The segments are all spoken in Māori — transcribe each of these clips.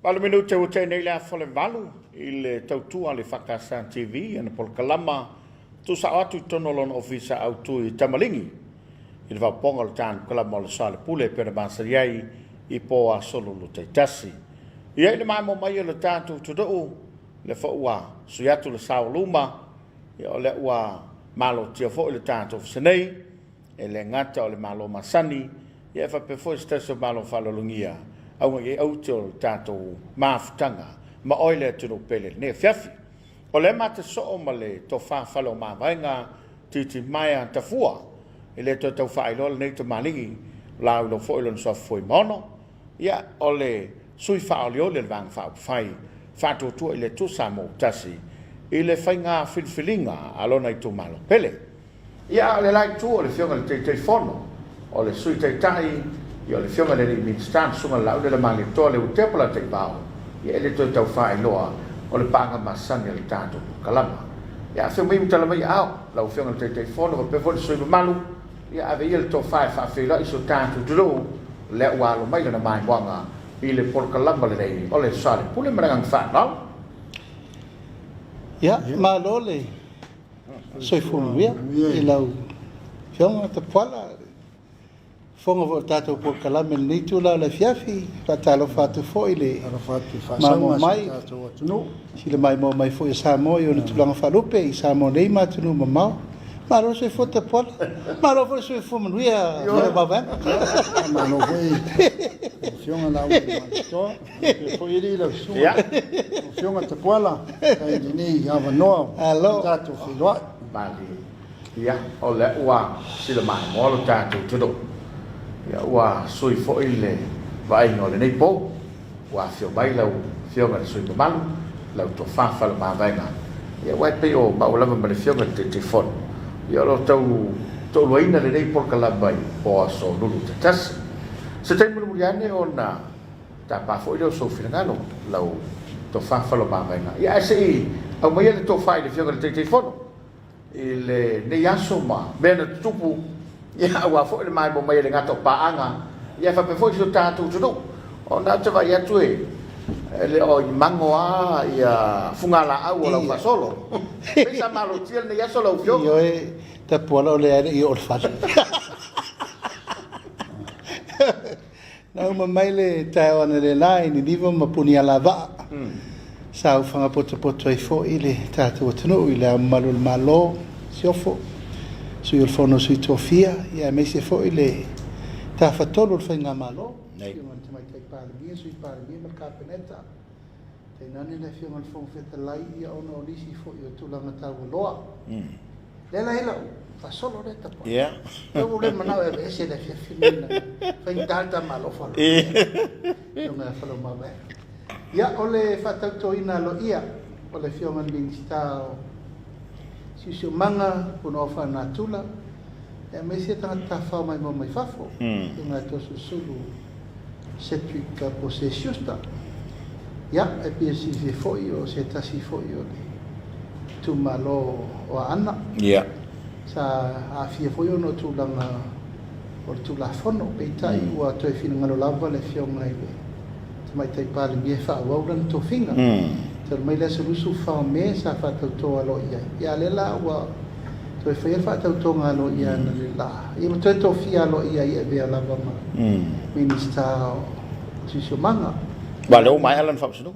Vale minuto o te nei la fole valu il tautua le whakasa TV ana polkalama tu sa atu tonolon ofisa au tu i tamalingi il va ponga le tan kalama le Soalepule per bansariai i po a solo lo te tasi ia le mai mo mai le tatu tu do le foua suiatu le sauluma ia le ua malo tia fo le tatu senei e le ngata o le malo masani ia fa pe fo stesso malo falolungia au ngai au tō tātou māwhutanga, ma oile tūno pele ne fiafi. O le mata so o ma le tō whawhalo mā vainga Titimaeatafua, e le tō tau whaelola nei tō malingi, lau lo foilon so foi mono, ia o le sui whaolio le vang whao whai, whātotua i le tō Samoa tasi, i le whainga whilwhilinga alona i tō malo pele. Ia le lai tū o le whionga le te whono, o le sui te tai, ia le fionga le ministan sunga Laauli le mali toa le utepala te pao ia le toi tau whae loa o le panga masani le tātou kalama ia fio mai mutala mai au lau fionga le te whono pe fo le sui malu ia ave ia le tau whae whawhila iso tātou duro le walo mai le na mai wanga i le por kalama le rei o le Soalepule marangang whanau ia malo le soi funuia i lau fionga Tapuala fonga vo tato por kalame nei tu la fiafi patalo fatu foi le mamo mai si le mai mo mai foi Samoa yo tu langa falupe i Samoa nei ma tu no mamau ma lo se fota por ma lo foi se fo manuia le baba ma lo foi funziona la to foi ri la su funziona Tapuala ai ni ava no tato filwa bali ia o le ua si le mai mo lo tato tudo ia ua sui fo ile vai no le nei po ua fio bai lau fio ga sui malu lau to fa le ma vai na ia wai pe o ba ola ma le fio ga te fon ia lo tau loina le nei por kala bai po so lulu te tas se te mu riane ona ta pa fo ile so finalo lau to fa le ma vai na ia se au mai le to fa le fio ga te fon ile nei aso ma bene tupu ia ua fo le mai mo mai le ngato paanga ia fa pe fo so tatu tudu ona te vai atu e le o mangoa ia fungala au la fa solo pesa malo tiel ne ia solo fio io e Tapuala le are io fa na uma mai le tau ana le lai ni diva ma punia lava sa fanga poto ai fo ile tatu tunu ile malo malo siofo sui il fono sui tofia ia me se foi le ta fatolo il fenga malo nei non ti mai tai pare bien sui pare bien per capenetta te nani le fio al fon feta lai ia ono lisi foi io tu la mata loa le la ela fa solo retta poi ia eu vole mana e se le fia filina fa intanta malo fa non me fa lo male ia ole fa tanto ina lo ia ole fio man ministao si se manga pono fa natula e me se tanta fa mai mo mai fafo na to sulu setwika possessiosta ya e pi si foi o se ta si foi o tu malo o ana ia sa a fi foi no tu langa o tu la fono pe tai o to fina ngalo lava le fio mai mai tai pale mi fa o ran to finga ter mai la solusu fa me sa fa to alo ia le la wa to fa to ngalo ia na le la ia to fia alo ia be la va ma minista si so manga ba lo mai alan fa sunu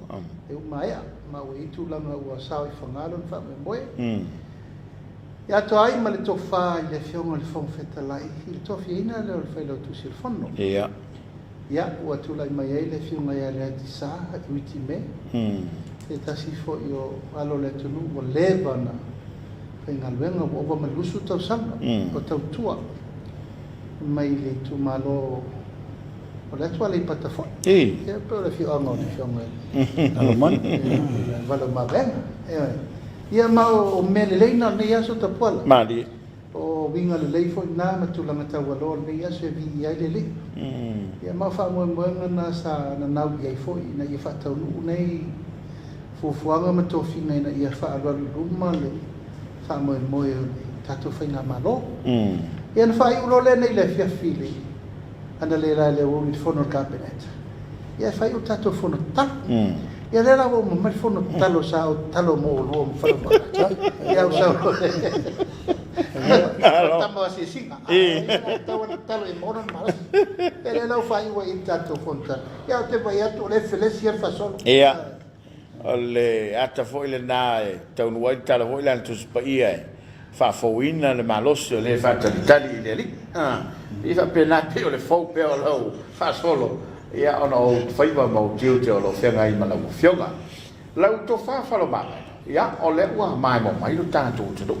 eu mai ma we tu la wa sa fa ngalo fa me boy ia to ai ma le to fa ia fio ngol fon feta la il to fina le fa lo tu sil fono ia ia wa tu la mai le fio mai le di sa ultime e tasi fo io alo le tunu o levana penga venga o ba malusu tau sanga o tau tua mai le tu malo o le tua le patafo e pe le fio amo di fio mai alo man valo ma venga ia ma o mele le na ne ia so Tapuala mali o vinga le lei fo na ma tu la mata walo le ia se vi ia le ia ma fa mo na sa na nau ia fo na ia fa tau nu nei fuanga ma to fina ina ia fa alo luma le fa mo tato fa ina malo ia na fa i ulo le nei le fia fili ana le la le o mi fono cabinet ia fai o tatou fono talo ia le la o mai fono talo sa o talo mo lo mo fa ia o sa tamo si singa talo e moro mal ele la fai o in tatou fono talo ia te vai atu le felesi fa solo ia le ata foi le na tau no ai tala foi la tu pa ia fa foina le maloso le fa tali le li i fa pena pe o le fo pe o lo fa solo ia ona o fai va mo tiu te o lo fenga i mala mo fionga la to fa lo ba ia o le wa mai mo mai lo tanto tu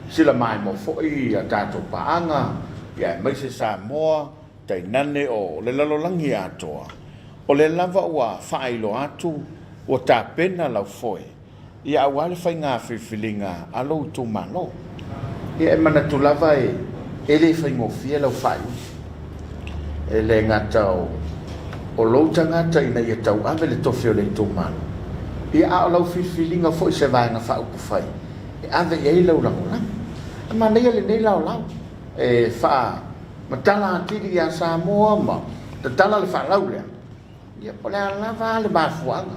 sila mai mo fo i tanto pa anga ia mai se Samoa tai nane o le lalo langi atoa o le lava wa fa i lo atu o ta pena la foi ia wale fai nga filinga alo tu malo ia mana tu lava ele fai mo fiela o fai ele ngata o lo tanga tai na ia tau ave le tofio le tu malo ia alo filinga foi se vai na fa o fai ave e lo la ma nei le nei la fa matala tiri ya Samoa ma tala le fa laule ia pole lava le ba fuanga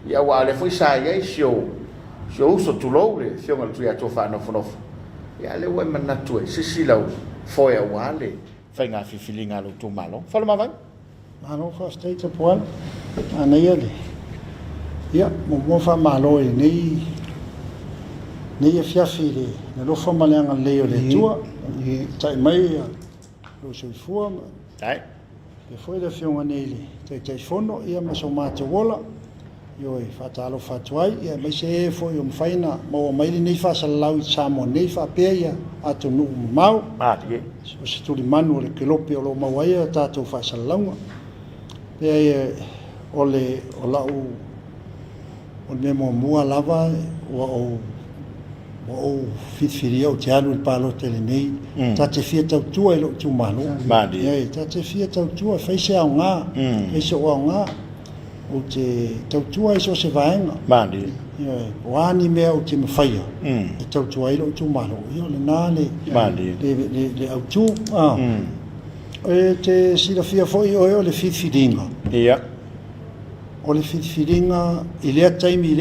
ia wa le foi sa ia sio so tu lole sio mal tu ia to fa no no ia le wa mana tu si la foi a wale fai nga filinga lo tu malo fala ma vai ano fa state Tapuala ana ia mo fa malo nei fiafi le lo fa malanga le le tua tai mai lo so fu ai e foi le fionga nei te fono ia ma so mate wola yo e fatalo fatwai ia mai se foi faina mo mai nei fa salau Samoa nei fa peia atu no mau ye o se tuli manu le kelopi o lo mawai tato fa salau pe ole ola o me mo lava o fitfiria o te alu il palo tele nei te fia tau tua i lo tu malo te fia tau tua fai se au ngā fai se au ngā o te tau tua i so se vaenga o ani mea o te mawhaia e tau tua i lo tu malo le nā le au tu e te sira fia foi o le fitfiringa o le fitfiringa i lea taimi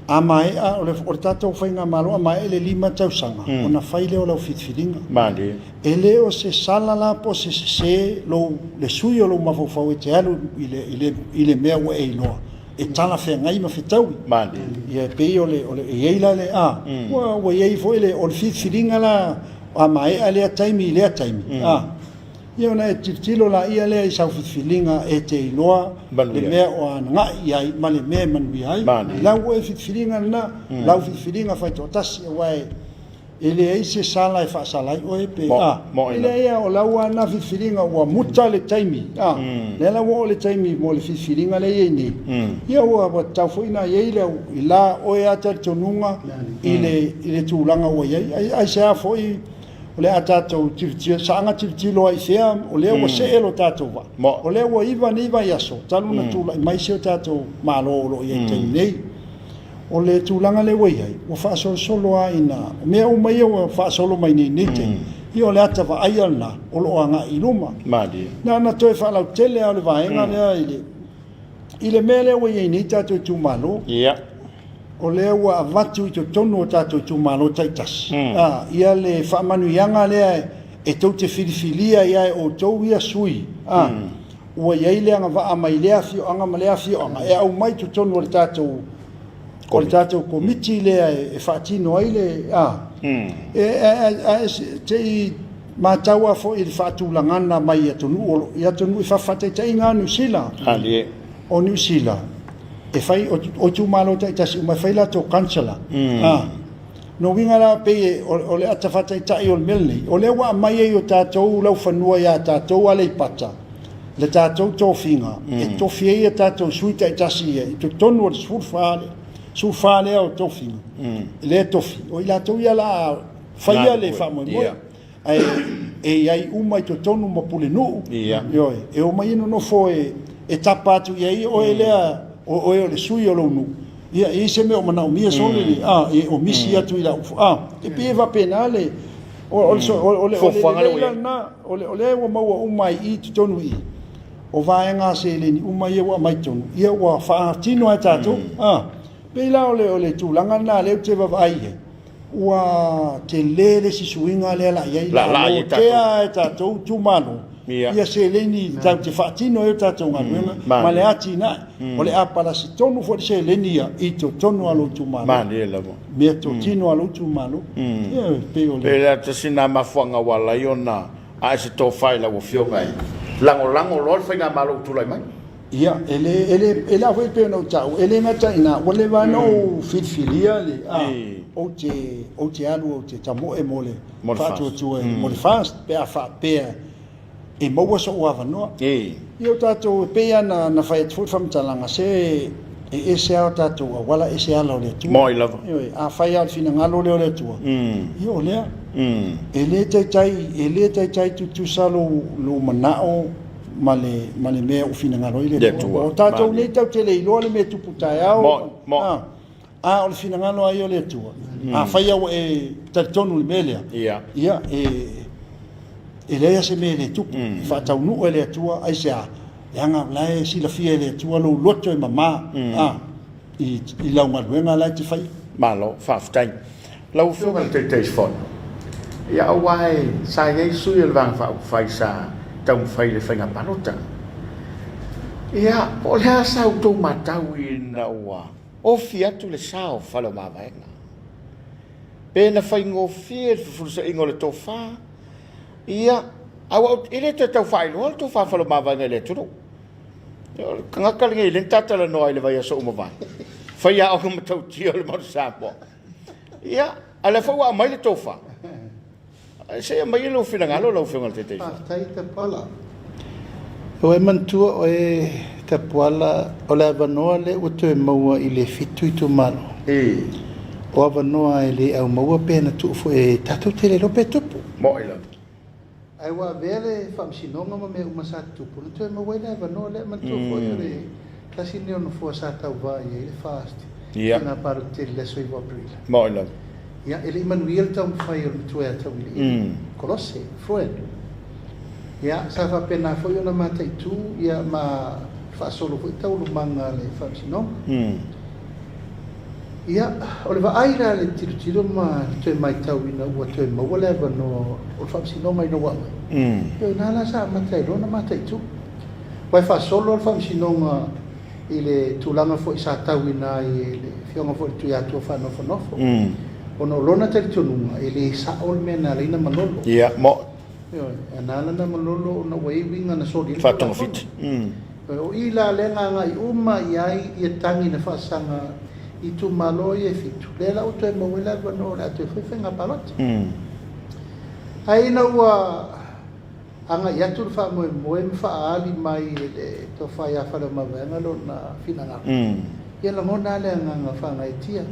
Amai o le tatou whainga malo amai le 5 tausanga o na whai leo lau fitfiringa e leo se sala la po se lo le sui o lo mawhawhau e te alu i le mea ua e loa e tala whea ngai ma whitaui i e pei o le e eila le ua e ei fo le o le fitfiringa la amai a lea taimi ia ona e titilo la ia lea i sau fitfilinga e te iloa le mea o anga iai ma le mea manui ai lau e fitfilinga na lau fitfilinga fai to tasi e wae e le ei se sala e whaasalai o e pe e le ea o lau ana fitfilinga ua muta le taimi le lau o le taimi mo le fitfilinga le ei nei ia ua tau fuina iei leu i la o e ata tonunga i le tūlanga o iei ai se a foi o le atatou saanga tivitilo ai fea o le ua se'elo tatou va o le ua iva nei vai aso talu na tula'i mai se o tatou malo o lo iai taimi nei o le tulaga le ua iai ua fa'asolosolo aina o mea uma ia ua fa'asolo mai nei nei taimi ia o le ata va'aia lana o lo'o aga'i luma na ana toe fa'alautele a o le vaega lea i le mea lea ua iai nei tatou tumalo o lea ua avatu i totonu o tatou tumalo taitasi ia le fa'amanuiaga lea e tou te filifilia ia e outou ia sui ua iai le agava'a mai lea fio'aga ma lea fio'aga e au mai totonu o le tatou komiti lea e fa'atino ai le tei mataua fo'i le fa'atulagana mai ia tonu'u i fa'afataita'iga niusila o niusila e fai o tu malo taitasi uma fai la to kansala no winga la pe o le atafata tai o melni o le wa mai o tatou lau fanua ya tatou ale pata le tatou tofinga e tofie ya tatou suita taitasi e to tonu o surfale o tofinga le tofi o ila to ya la fai le famo ai e ai uma to tonu mo pulenu yo e o mai no foi e tapatu ye o ele o le sui o lonu ia i se me o mana o mia sole e o misi atu i la e pe va penale o le o le o le o mau o mai i tonu i o vaenga se le ni uma ia wa mai tonu ia wa fa tino ata to pe la ole tu langa na le te va ai wa te le si suinga le la ia la te ata to tu mano ia se le ni ta te fa tino e ta tonga ma le ati na o le apa si tonu fo se le ni i to tonu alo tu mano ma le la me to tino alo tu mano pe ole pe la te sina mafuanga wala iona a se to fai la wo fio mai lango lo fa nga malo tu lai mai ia ele a foi pe no tau ele na taina o le va no filia le o te alu o te tamo e mole fa tu mole fast pe a fa pe e mo so wa no io tato pe na fa et fu fam talanga se e se a tato wala e se ala le tu moi lava a fa ia fina ngalo le tu io le ele tai tu salo lo manao male me o fina ngalo ile o tato nei tau te le lo le me tu putai au o fina ngalo ai o le tu a fa ia e tatonu le melia ia ele ia se me le tu fa tau nu ele tu ai se a yanga lai si la fie le tu lo loto e mama i la uma la te fai malo fa ftai lau fu te fon ia wai sa ye su il vang fa fai sa tau fai le fai panota ia o le sa auto matau ina wa o fia tu le sao fa lo ma vai pena fai ngo fie fu se ingo le tofa ia au ile te tau fai lo to fa lo ma vai le tu kanga kalinga le tata le no ile vai so mo vai fai au mo tau tio le mo sa po ia ala fa wa mai le tofa se mai lo fina ngalo lo fina te te tai Tapuala o e mantua o e Tapuala o le avanoa le o te maua i le fitu i tu malo o avanoa i le au maua pena tu fo e tatou te le lope tupu mo ila ai wa vele Faamisionare ma me uma sa tupu no te maua le avanoa le mantua fo le kasi ne ono fo sa tau vai e le fast na paru te le so i va april mo ila ia ele Emmanuel tau fai o tu e tau i Colosse Freud ia sa fa pena foi ona matai tu ia ma fa solo foi tau lu manga le Faamisionare ia o le vai la le tiro ma tu mai tau ina o tu ma wala va no o Faamisionare mai no wa ia na la sa matai lo na matai tu vai fa solo o Faamisionare ile tulanga foi sa tau ina i le fionga foi tu ia tu fa no ono lona te tununga ele sa ol mena le na manolo ia mo yo ana na manolo na waving na so di fatong fit o ila le nga i uma iai i tangi na fasanga i tu malo e fitu le la uto e mo wela no la te fenga palot ai na wa anga ya tu fa mo fa ali mai le to fa ya fa ma venga lo na finanga ia la mona le nga fa ngai tia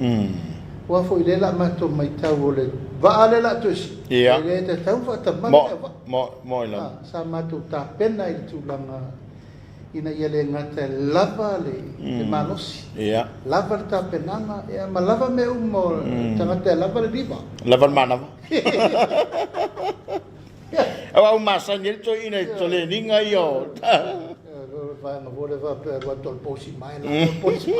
wa foi le la mato mai tau le va ale la tus le te tau fa ta mo ila sa mato ta pena i tu langa ina ia le ngata lava le malos ia lava ta penanga ia ma lava me umo tangata lava le diva lava mana au masa ni to ina to le ninga io va no voleva per quanto il posi mai la posi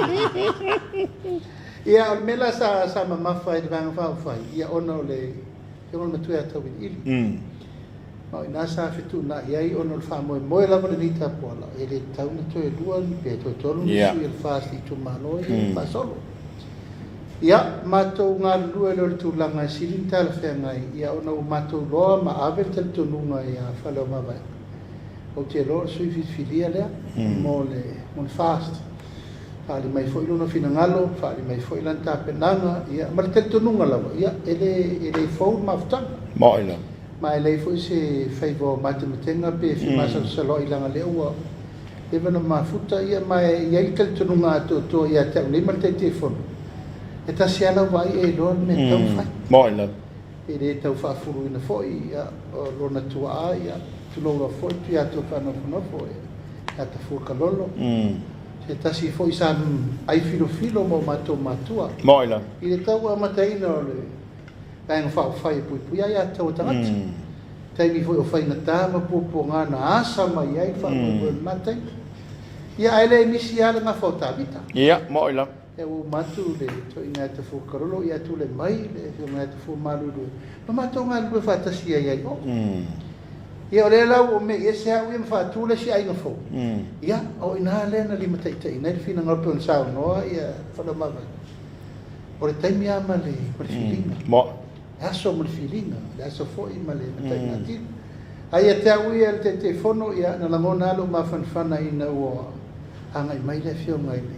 ia mela sa mama fai de vang fai ia ono le ono me tu e tau ili ma ina sa fitu na ia i ono fa mo la vole ni Tapuala ele tau na tu e dua pe to tolu ni il fast i tu malo i fa solo ia mato nga lu e tu langa silintal fe ngai ia ono mato lo ma ave tel tu nunga ia fa lo ma vai o te lo sui filia le mo le mon fast fali mai foi no finangalo fali mai foi lan ta penanga ia ma te tununga lava ia ele foi mafta mo ila ma ele foi se favor matetenga pe fi masa solo ilanga le ua e vena ma futa ia ma ia te tununga to ia te ni ma te telefon e ta sia la vai e lo me tau fai mo ila ele tau fa furu ina foi ia lo na tua ia tu lo foi tu ia to fa no foi ia ta fu kalolo e tasi foi sa ai filo mo matua mo ila i le tau a mataina o le kainga whao whai pui ai a tau tangati taimi foi o whaingatā ma pupunga na asa mai ai whamoe matai. Ia ele misi ala ngā whautawita. Ia, mo ila. E o matu le Titimaeatafua karolo ia tu le mai le Titimaeatafua malulu. Ma matu ngā lue whatasi ai ai o. Ia o le lau o me ia se au ia mwhatu le si ai ngā fau. Ia, o ina le na lima taitai. Nai whina ngaupe on sao noa ia whanamaga. O le taimi ama le filinga. Mo. Aso mo le filinga. Le aso fo i ma le matai ngati. Ai a te au ia le te fono ia na langona alo ma whanwhana ina ua angai mai le fio ngai le.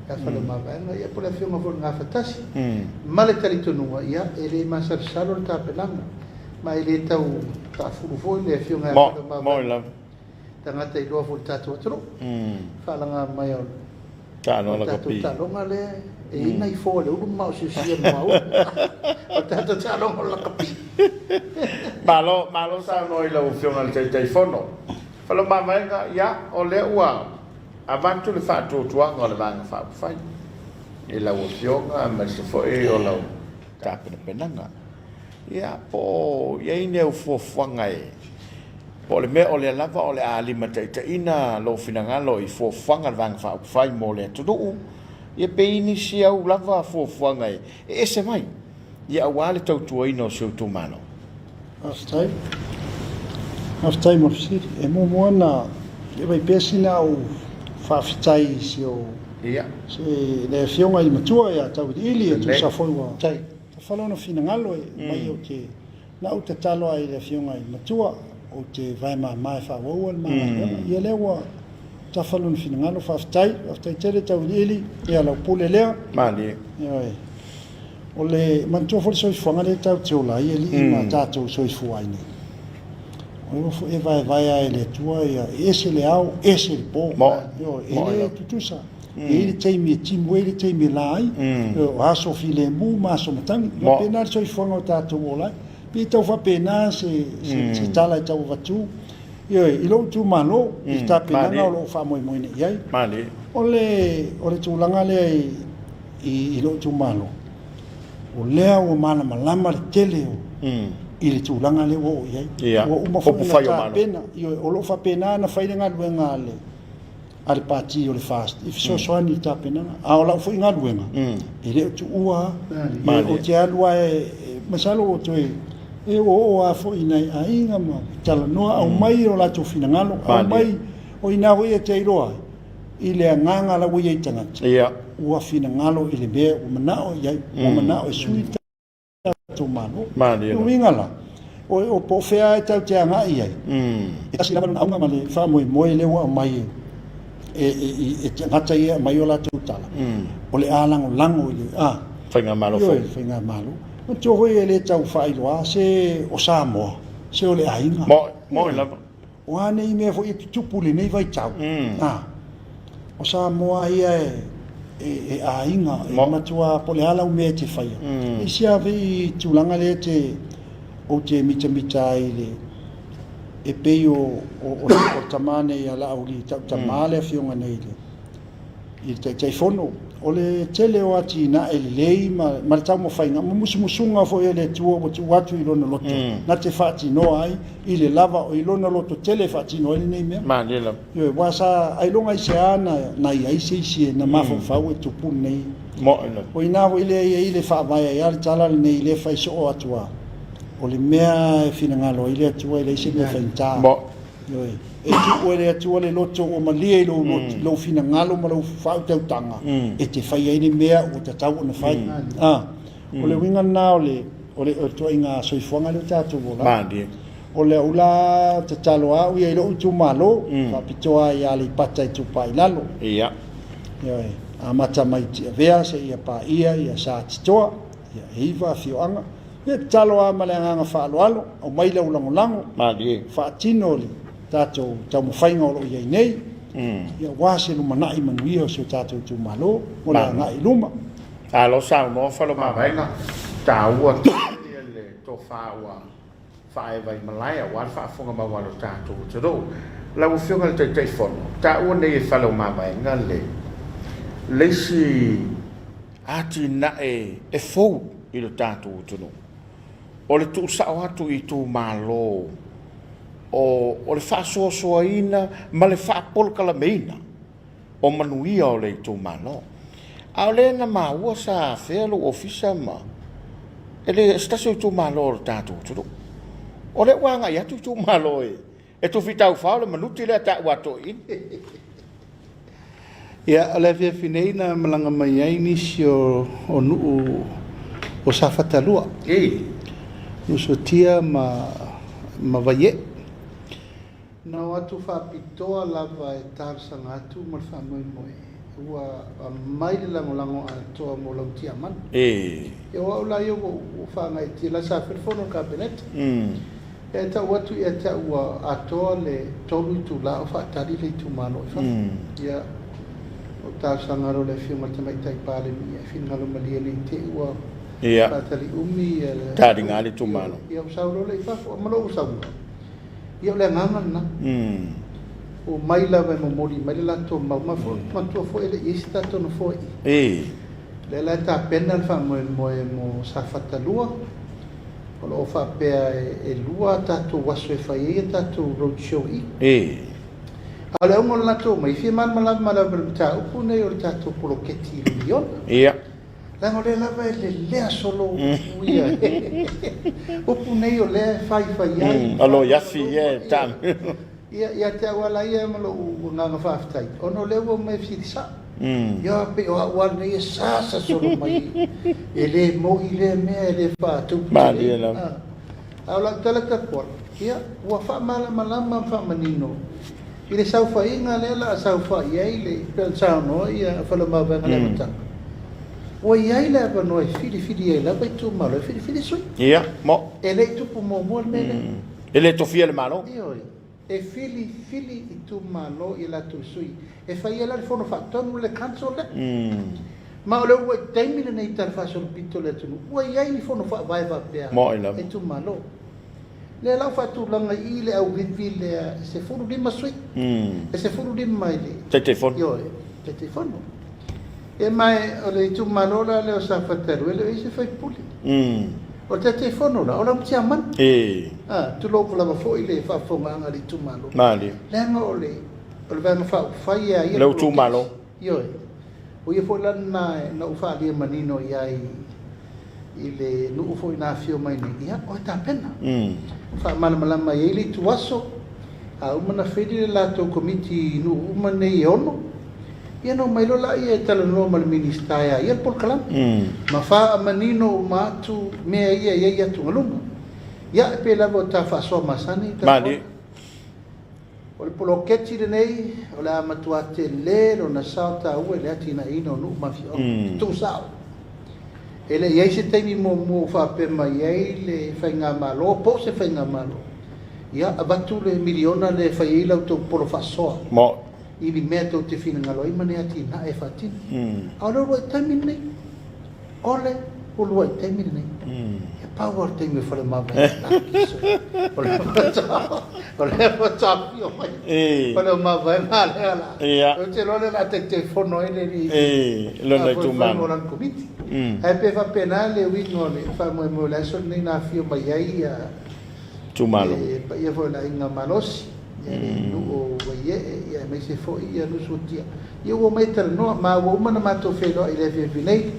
Ka whanamaga. Ia po le fio ngā fo ngā whatasi. Ma le talitonua ia e le masarsalo le tāpelanga. Ma e le tau ta furu foi le fio ngā whanamaga. Mo ila. Tangata i loa fo le tātua atoro. Whalanga mai au. Ta no la kapi. Talonga le e ina I fo le ulu mau se sia mau. O tata talonga la kapi. Malo sa no ila fio ngal te fono. Falo mamaenga ya o le ua. Avantu le fatu tua ngol vanga fa fai. Ila o fio nga ma se fo e o la ta penanga. Ya po ya ine o fo fanga e. Po le me o le lava o le alima te ina lo finangalo I fo fanga vanga fa fai mo le tudu. Ia pe ini sia u lava fo fanga e se mai. Ia wale tau tua ino se tu mano. Aftai mo si e mo na e vai pesina o fa fitai si o. Ia. Se le fionga I matua ia tau ili e tu sa foi wa. Tai. Ta falo no finangalo e mai o ke na o te talo ai le fionga I matua o te vai mai fa wo ma ia le wa ta falo no finangalo fa fitai tele tau ili ia la pule lea. Mali. Ia. O le mantua fo so fanga le tau te ola ia li ma tato so fuai ni. O fo e vai ai le tua ia ese le au ese le po. Yo ele tutusa. Ele tem me timwe ele tem me lai. O aso file mu ma so matang. Ma pena so fanga tato ola. Pi tau fa pena se tala tau vatu. Yo ilo tu malo sta pena lo fa moi moi nei ai. Mali. O le tulanga le I ilo tu malo. O lea o mana malama le tele o I le tūlanga le o iai o uma whai pena o lo wha pena na whaile ngā luenga ale pāti o le fast if so soani tā pena a o lau whai ngā luenga e leo tu ua o te alua masalo o toi e o a whai nei a inga ma tala noa au mai o la tu whina ngalo au mai o ina hoi e te iroa I le nganga la wai e tangata ua fina ngalo I le mea o manao iai o manao e sui tau mano o ingala o po fea e tau te anga iai e kasi lama aunga ma le wha moe le ua mai e ngata ia mai o la tau tala o le alango lango I le whainga malo fo whainga malo o te hoi e le tau whailoa se o Samoa se o le ainga mo I lava o ane I mea fo I tupu le nei vai tau o Samoa ia e ainga e matua po le ala u mea te whaia I sia vei tūlanga le te o te mita I le e pei o tamane I a Laauli tamale a fionga nei le I te teifono o le tele o ati na e le lei ma le tau mo whainga ma musunga fo e le tua o tu watu I lona loto na te whaati no ai I le lava o I lona loto tele whaati no ele nei mea yo wasa ai longa I se ana na I aise isi na mafo whau e tupu nei o ina ho ile I le whaavaya I ale tala nei le whai so o atua o le mea e whina ngalo I le atua I le ise me whainta e tu o le atua le loto o malia I lo whina ngalo ma lo whau tau tanga e te whai aine mea o te tau o na whai o le winga na o le tua inga soifuanga le tatu vola o le ula te talo au ia I lo utu malo whapitoa I ale pata I tupa I lalo ia a mata mai tia vea se ia pa ia sa titoa ia hiva fioanga ia talo a maleanga whaaloalo au mai lau langolango whaatino le tātou tau mawhainga o lo iai nei ia wase luma nai manuia o se tātou tu malo o le ngai luma alo sao no whalo mawainga tā ua le tō whaua whae vai malaya wal whaafonga mawalo tātou te ro lau whionga le te whono tā ua nei e whalo mawainga leisi ati na e fou I lo tātou te ro o le tuusao atu i tu malo o le fa'asoasoaina ma le fa'apolokalameina o manuia o le i tu malo a o le na maua sa fea lo ofisa ma e le stasi o tu malo o le tātou turu o le wanga i atu tu malo e tu fitau fao le manuti le ta wato in ia ole via fineina malanga mai ai nisi o nuu o safatalua nusotia ma vaie na watu whapitoa lava e tārsanga atu ma le whamoemoe ua mai le langolango a toa mo lautia man e o aula i o whanga e tila sa whirfono kabinet e ta watu e ta ua atoa le tolu tu la o whaatari le tu mano ia o tārsanga ro le whiunga tamai tai pāle mi e whingalo malia le te ua whaatari umi tāri ngā le tu mano ia o sauro le whafo o malo o sauro ia o le ngangana o mai lava mo mori mai la to ma to fo ele ista to no fo le la ta penal fa mo sa fatalua o lo fa pe e lua ta to waso e fa e ta to road show ala mo la to mai fi mal mala ta o ne o ta to poloketi milion la mo le lava le solo ia o pune o le fai ia alo ya fi tam ia te wala ia malo nganga faftai ono lewo me fitisa ia pe o wa ne sa solo mai ele mo ile me ele fa tu ala talaka por ia wa fa mala fa manino ile sau fa inga lela sau fa ia ile pensao no ia fa lo ma va ngale mata o ia ile va no fili ia pa tu malo fili sui ia mo ele tu mo me ele to fiel malo e fili i tu malo i la tu sui e fai ela le fono fatonu le cancole ma o le ua taimina nei tarfa sol pito le tunu ua iai ni fono fa vai va pea e tu malo le lau fatu langa i le au vivi le se furu lima sui e se furu lima i le telefono io te telefono e mai o le tu malo la le o sa fataru e le i se fai puli o te telefono la o la mtia man tu lo vola fo ile fa fo nga li tu malo mali le ngo le o le fa fa ia le tu malo io o ia fo la na u fa li manino ia ile nu fo ina fio mai ni ia o ta pena fa mala mai ile tu aso a uma fedi la to komiti nu uma nei ono ia no mai lo la ia tala no mal ministaia ia por kalam ma fa manino ma tu me ia tu ngalunga ia pe la vota fa so masani mali o le poloketi de nei o la matuate le lo na salta o le atina ino no ma fi tu sao ele ia se temi mo fa pe mai le fa nga malo po se fa nga malo ia abatu le miliona le fa ila to polo fa so mo i mi meto te fina ngalo i mane ati na e fatin a lo ro temi nei ole o lo temi nei e power temi fa le maba ole fa io mai ole maba male ala o te lo la te telefono ele ni lo na tu mano la comiti e pe fa penale wingo le fa mo la so nei na fio mai ai tu malo e ia vo la inga malosi no o ia mai se fo ia no sotia ia o mai ter no ma o mana ma to felo ile vinei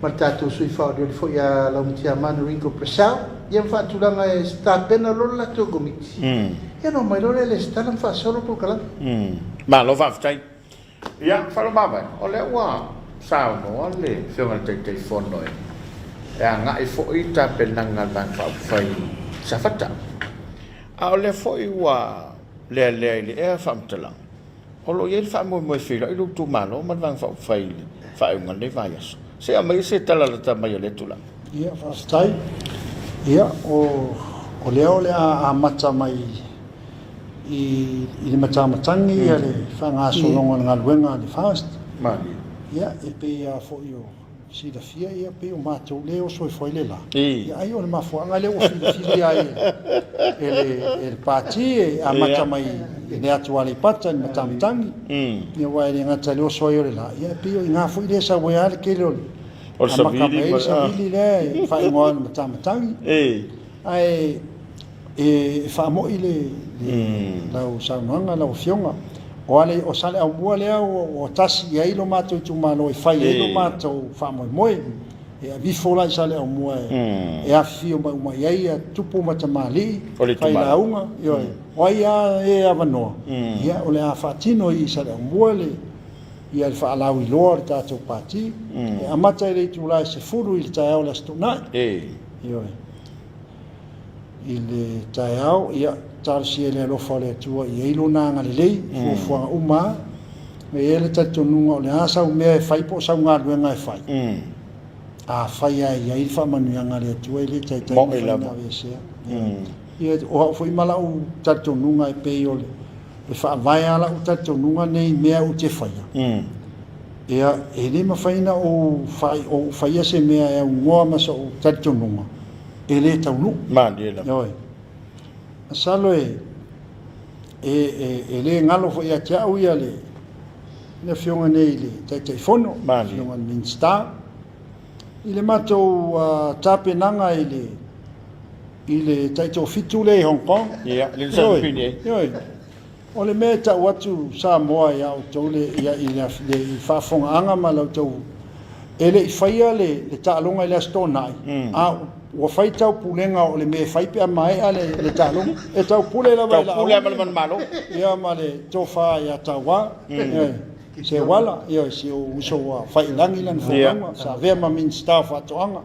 ma tato sui fa de fo ia la mutia man ringo presa ia fa tu langa sta pena lo la to gomiti ia no mai lo le sta lan fa solo por kala ma lo va ftai ia fa lo baba o le wa sao no le fio ngal te telefono e anga e fo ita penanga ban fa fai sa fata a le foi wa le e famtala o lo ye fa mo filo i lu tu malo ma van fa fai fa un le vaias se a mai se tala la mai le tula ia fa stai ia o le a mata mai i le mata matangi ia le fa nga so longa nga luenga le fast mali ia e pe a fo io si da fia ia pe o mato le o so foi le la ia ai o ma fo nga le o fia ele pati a mata mai ne atuale pata ni matamtangi ia wa le nga tale o so le la ia pe o nga fo le sa wa le ke lo O savili savili le fa ngoan matamatagi ai fa mo ile lau saunanga lau fionga o ale o sale au mua lea o tasi ia ilo mātou tu malo e whai ilo mātou whamoe moe e a vifola i sale au mua e a fio mai umai ei a tupu matamali whai launga o ai a e avanoa ia o le a whaatino i sale au mua le ia le whaalau i loa le tātou pāti e a mata i reitu lai se furu i le tai au la stonai i le tai au ia tarsi ele alofa le atua i eilo nanga le lei fuafuanga uma me ele taitonunga o le asa u mea e whai po sau ngā luenga e whai a whai ai i whamanuanga le atua i le taitai mo ila ia o hau fui mala u taitonunga e pei o le whaavai ala u taitonunga nei mea u te whaia ia e le mawhaina o whaia se mea e au ngoa masa o taitonunga e le taunu salo e le ngalo fo ia tia u ia le fionga nei le tai fono fionga minsta ile mato tape nanga ile tai to fitu le Hong Kong le sapini o le meta watu Samoa ia o tole ia le fafonga anga malo to ele faia le talonga le stona o fai tau pulenga o le me fai pe mai ale le talong e tau pule la vai la pule mal malo ia male tofa ia tawa se wala ia si o so wa fai langi lan fo sa ve ma min staff atoanga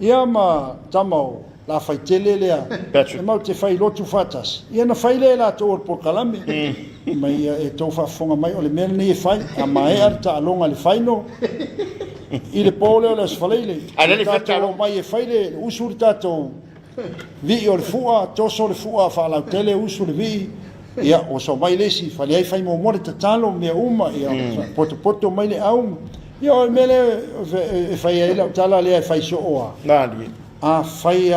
ia ma tamau la fai tele le e mau te fai lotu fatas ia na fai le la to por kalame mai e tofa fonga mai o le mel ni fai a mai ar talonga le fai no i le pole o le sfaleile ale fatalo mai e faile usur tato vi o le fua toso le fua fa la tele usur vi ia o so mai le si fale ai fai mo mo te talo me uma ia poto mai le au ia o mele e fai ai la tala le fai so oa nani a fai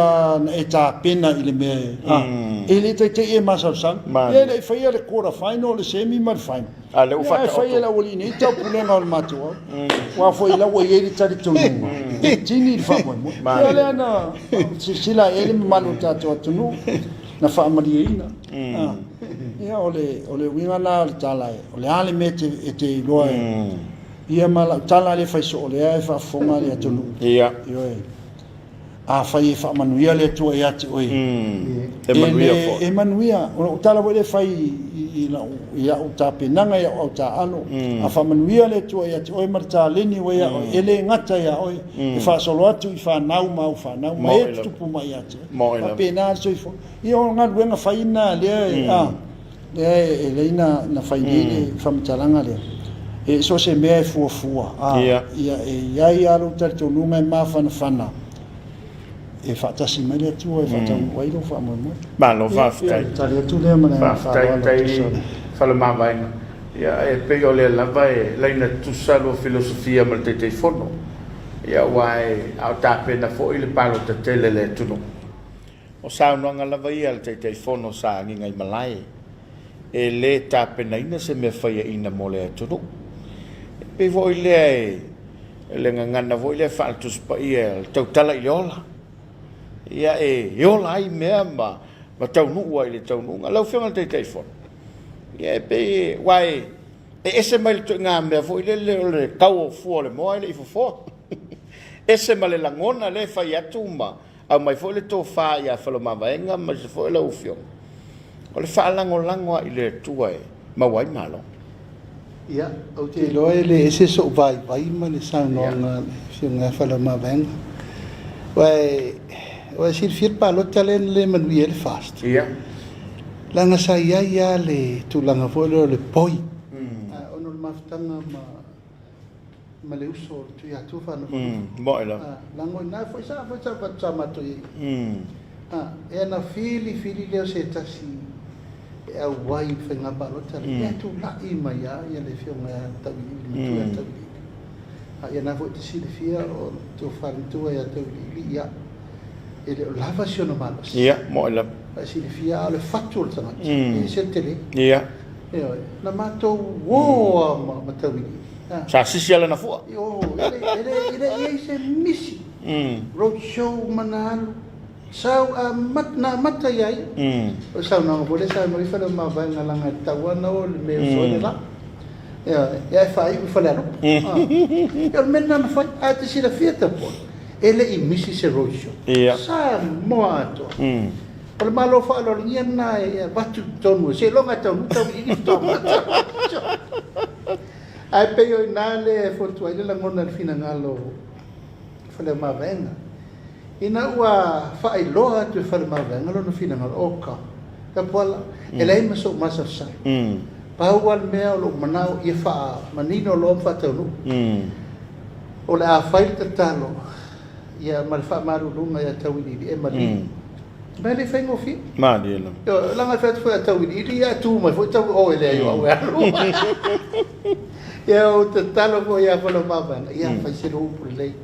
e ta pena ile me ele te e masa san ele fai le quarter final le semi mar final ale u fa fai la woli ni ta pulenga o mato wa foi la wo yeri tari tonu tini fa mo ele ana sila ele malu ta tonu na fa mariina ia ole winga la tala ole ale mete te loa ia mala tala le fai so ole ai fa fonga le tonu ia a fai fa manuia le tua ia te oi e manuia o tala wo le fai ia o tape nanga ia o ta ano a fa manuia le tua ia te oi marta leni wo ia ele ngata ia oi e fa solo atu i fa nau mai e tupu mai ate a pena so i fo ia o nga luenga fai na le le na fai le fa mtalanga le e so se me fua ia ia lo tarto nunga ma fana e fatasi mai le tua e fata wai lo fa mo ma lo fa tai tale tu le mana fa tai fa le ma vai ia e pe o le lava e leina tu salo filosofia mal te fono ia wai au tape na fo ile palo te tele le tuno o sa no nga lava ia te fono sa ngai malai e le tape na ina se me fa ina mole tuno pe vo ile le ngana vo ile fa tu spa ia totala iola ia yo lai mea ma tau nu wai le tau nu lau fionga te fon ia pe wai ese mai tu nga me foi le kau fu le mo le fo ese mai la ngona le fa ya tuma a mai foi le to fa ya fa lo ma venga ma se foi le ufio o le fa lango ile tua ma wai malo ia o te loe le ese so vai ma le sa no nga fionga fa lo ma venga wai o si fir pa lo talen le manui el fast ia langa sa ia le tu langa fo le poi ono le maftanga ma le uso tu ya tu fa no mo ela lango na fo sa pa ma to e na fili le se tasi e au wai fenga pa lo talen e tu la i ma ia le fionga ta vi ta ia na fo ti si le fia o tu fa tu ya ta vi ia ele lava siono malos ia mo ela si le fia le fatul sana e se tele ia na mato wo ma tawi Sa sisi ala na fua. Yo, ele se misi. Road show manalu. Sau mata yai. O sau na boleh sa mo ifala mabay nga lang tawana o me so la. Ja fai u fala no. Eu menna na fai ate sila fieta po. Ele i misi se road show. Sa moato. Kalau malu faalo niyan na batu tonu se longa tonu tau ini tonu. Ai peio nale foto ai la ngona fina ngalo. Fale mavenga. Ina ua fai loa tu fale mavenga lo no fina ngalo oka. Tapuala elai maso masasa. Paual mea lo manau ia fa manino lo fa tonu. Ola fai tatalo. Ia malfa marulunga ia tawini di emali. Bele fai ngofi? Ma dia la. Yo langa fat foi tawini di ia tu mai foi tau o ele yo wa. Ya o tatalo ko ia falo mabana. Ia fai se ro por lei.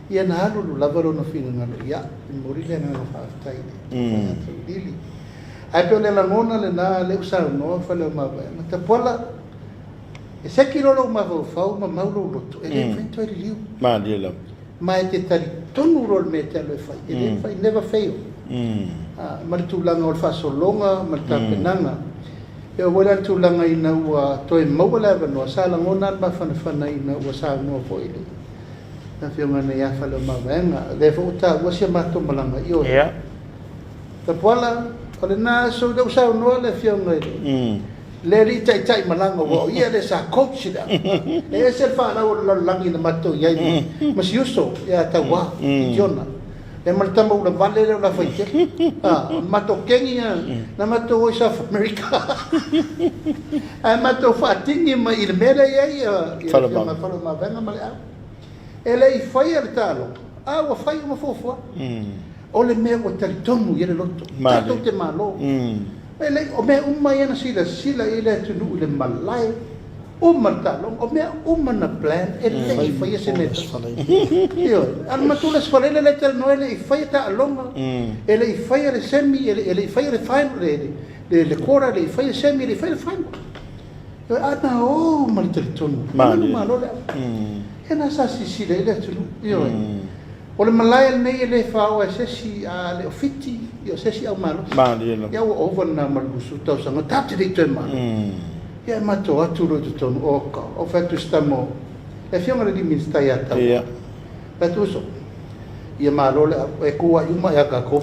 Ia na halu lavaro no fina ngalo ia morile na fa tai. Dili. Ai pe le ngona le na le usa no falo mabana. Tapuala e se kilo lo ma fo ma maulo loto. E fai toi liu. Ma dia la. Mai te tari tonu rol me te aloe fai. Ele fai never fail. Maritulanga o le whasolonga, maritapenanga. E o wala tulanga ina ua toe maua wanoa. Sala ngona alma whanawhana ina ua sa noa po ele. Na whionga na ia whalo mawaenga. Le whauta ua sia mato malanga i ore. Tapuala, o le nā so dau sa noa le whionga ele. Le li tai malanga wa ia le sa coach da e se fa na o langi na mato ia mas yuso ya tawa jona e maltama una vale le la faite mato kenya na mato o South America ai mato fatingi ma il mele ia falo ma venga male ele i fai al talo wa fai ma fofo o le me o territorio ia le lotto tato te malo ele o me uma ia sila ile tunu le malai o martalo o me uma na plan ele i fai se net io al matula sfalele le tel no ele i fai ta longa ele i fai le semi ele i fai le final le cora le i fai semi le fai le final io ana o mal tonu malo le ena sa sila ile tunu io o le malai nei ele fa o sesi a le ofiti io sesi au malo ia o over na malusu tau sanga tatu de te malo ia mato atu ro tu tonu oka o fatu stamo e fiona di Titimaeatafua ia patu so ia malo le e kua uma ia ka ko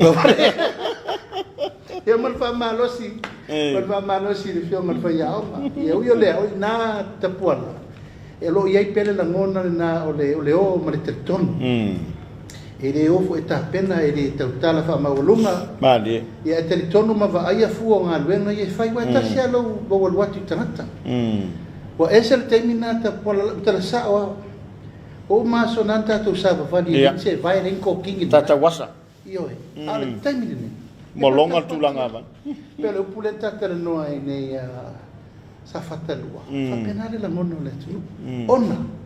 ia mal fa malo si le fiona fa ia ia io le o na Tapuala e lo ia pele la ngona na o le o ma le tonu ele ofo e tapena ele tautala fa maulunga mali ia te tonu ma va ia fu nga luenga ia fai wa tasia lo bo watu tanata wa esel terminata pola tala sawa o ma sonanta tu sa va di se vai ren ko kingi tata wasa io ale terminine molonga tulanga ba pelo pulenta tele no ai sa fatalua fa penale la mono le tu ona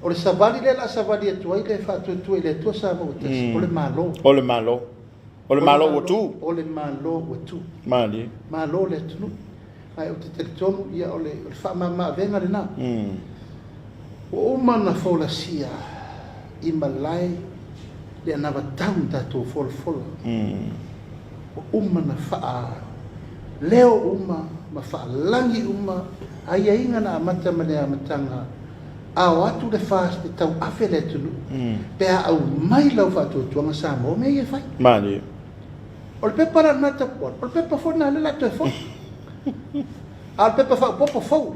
o le savali le la savali tu ai le fa tu le tu sa mo o le malo o le malo o tu mali malo le tu ai o te tonu ia o le fa mama venga le na o mana fola sia i malai le na va tanta tu fol o mana fa leo ma fa langi ai inga na mata mane matanga a watu le fast tau afele tunu pe au mai lau fatu tuanga Samoa me ia fai mali o le pepa la nata por o le pepa fo na le la to fo al pepa fa popo fo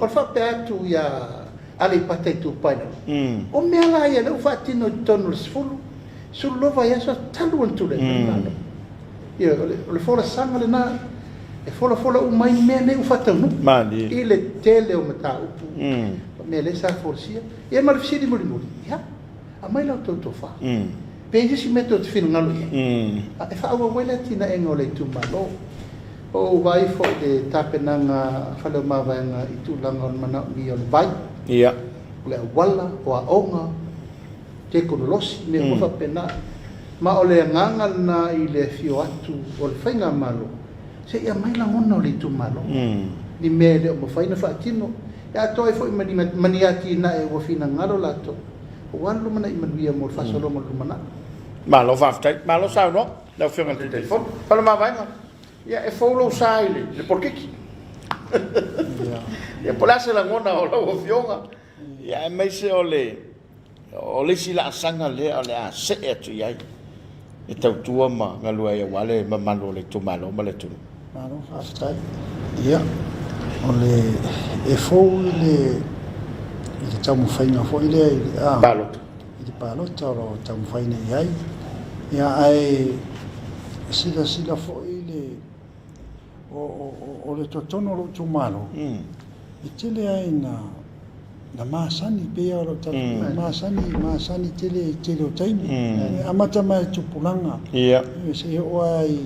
o fa pe atu ia ali pate tu pai o me ala ia le fatino tonu sfulu sul lova ia so talu on tu le ia o le fo la sanga le na e fola o mai mene u fatanu mali ile tele o mata upu me le sa forcia e mal fisi di muri ya a mai la to fa pe si metto te fin ngalo e fa o wela tina engole tu malo o vai fo de tapenanga falo mavanga itu langon mana mi on vai ia le wala o onga te konolosi me o fa pena ma o le nganga na ile fio atu o le fainga malo se ia mai la ngona o le tu malo ni mele o faina fa tino Ya toi fo mani ati na e wo fina ngalo la to. Wan lu mana iman wia mo fa solo mo lu mana. Ma lo fa tai, ma lo sa no. La fiona te telefon. Palo ma vai. Ya e fo lo sai le porque ki. Ya pola se la ngona o lo fiona. Ya me se ole si la sanga le ole a se e tu ia. E tau tua ma ngalua ia wale ma malo le tu malo ma le tu. Malo fa tai. Ya. Ole e fo le tamu faina fo ile Palo. Ile palo toro tamu faina ia. Ya ai sila fo ile o le totono lo tu malo. Itele ai na masani pe o ta masani tele o taimi. Amata mai tupulanga. Ia. Se o ai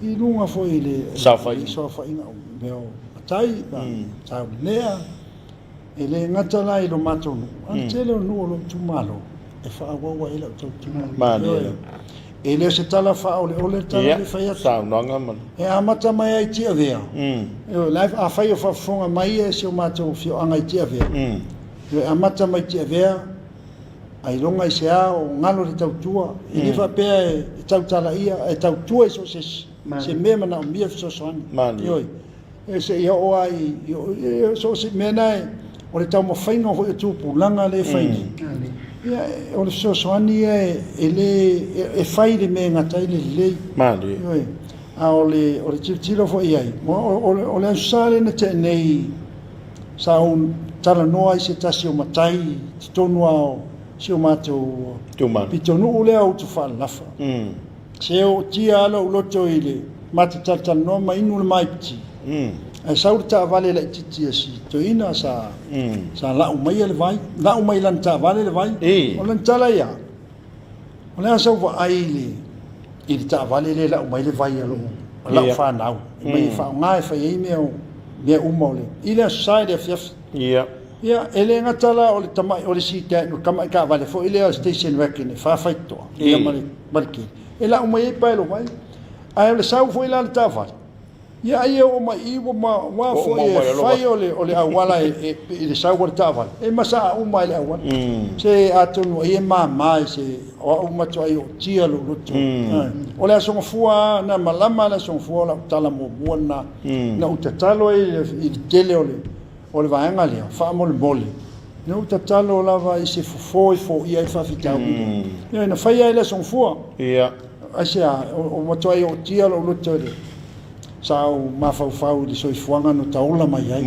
I lunga fo ile Sa fai ina meo tai ba ta lea ele ngata la I lo matonu an tele no lo tumalo e fa wa ile to tumalo ele se tala fa ole tala le fa ya sa nanga man e amata mai ai tia vea e life a fa yo fa fonga mai e se o mato fio anga tia vea e amata mai tia vea ai longa se a o ngalo le tautua I fa pe e tautala ia e tautua so se mema na mia so son mani e se ia o ai so se mena o le tau mo faino ho tu pulanga le faini ia o le so soani ele e fai le me ngata le mani a o le tilo fo ia o le sale na te nei sa un tala noa I se tasi o matai tonu ao se o mato pitonu le au tu fa lafa se o tia alo loto ile mati tata no mai nu mai piti ai saurta vale la titi si to ina sa la umai le vai la umai lan ta vale le vai o lan tala ya o la sa va ai le ta vale le la umai le vai alo la fa nau mai fa ngai fa ye me umole ile sai de fiaf ia ele ngatala o le tamai o le sita no kama ka vale fo ile station working fa faito ia mari marki ela o mai pa lo vai ai le sau foi lá ta fa ia ai o mai I ma wa fo e fai o le awala e le sau o ta fa e masa o mai le awala se atonu e mai se o ma to ai o tia lo o le aso fua na malama la so fua la tala mo bona na utatalo I tele o le vaenga lea fa mo le mole no tatalo lava I se fo ia fa fitau ia na fai ele son fua ia asia o matoi o tia lo tole sa o mafau le soi fuanga no taula mai ai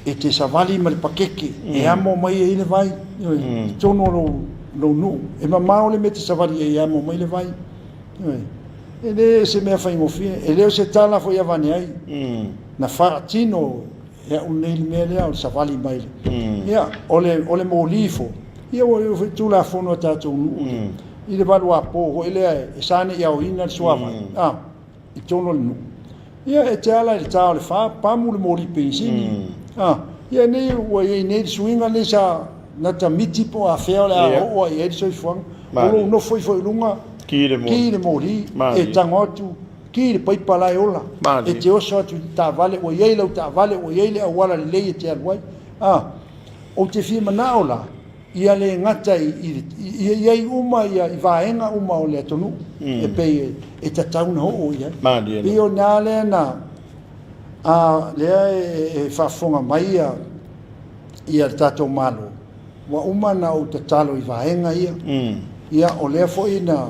e te savali mal pakeke e amo mai ile vai tono lo no e mamao le mete savali e amo mai le vai ele se me fa ingofie ele se tala fo ia vani ai na faratino e un nei mele o savali mai ia ole molifo ia o tu la fono tato I le valu apo ele e sane ia o ina suava I tono no ia e te ala le tau le fa pa mu le moli pensini ia nei o ia nei swinga le sa na tamiti po a fea le o ia so fuang o no foi lunga ki le moli e tangotu ki le pai pala ola e te oso tu ta vale o ia le ta vale o ia le awala le e te alwai o te fi manaola ia le ngata ia uma ia vaenga uma o le tonu e pe e tatau no o ia e o nale na le fa fonga mai ia tato malo wa uma na o tatalo I vaenga ia o le fo ina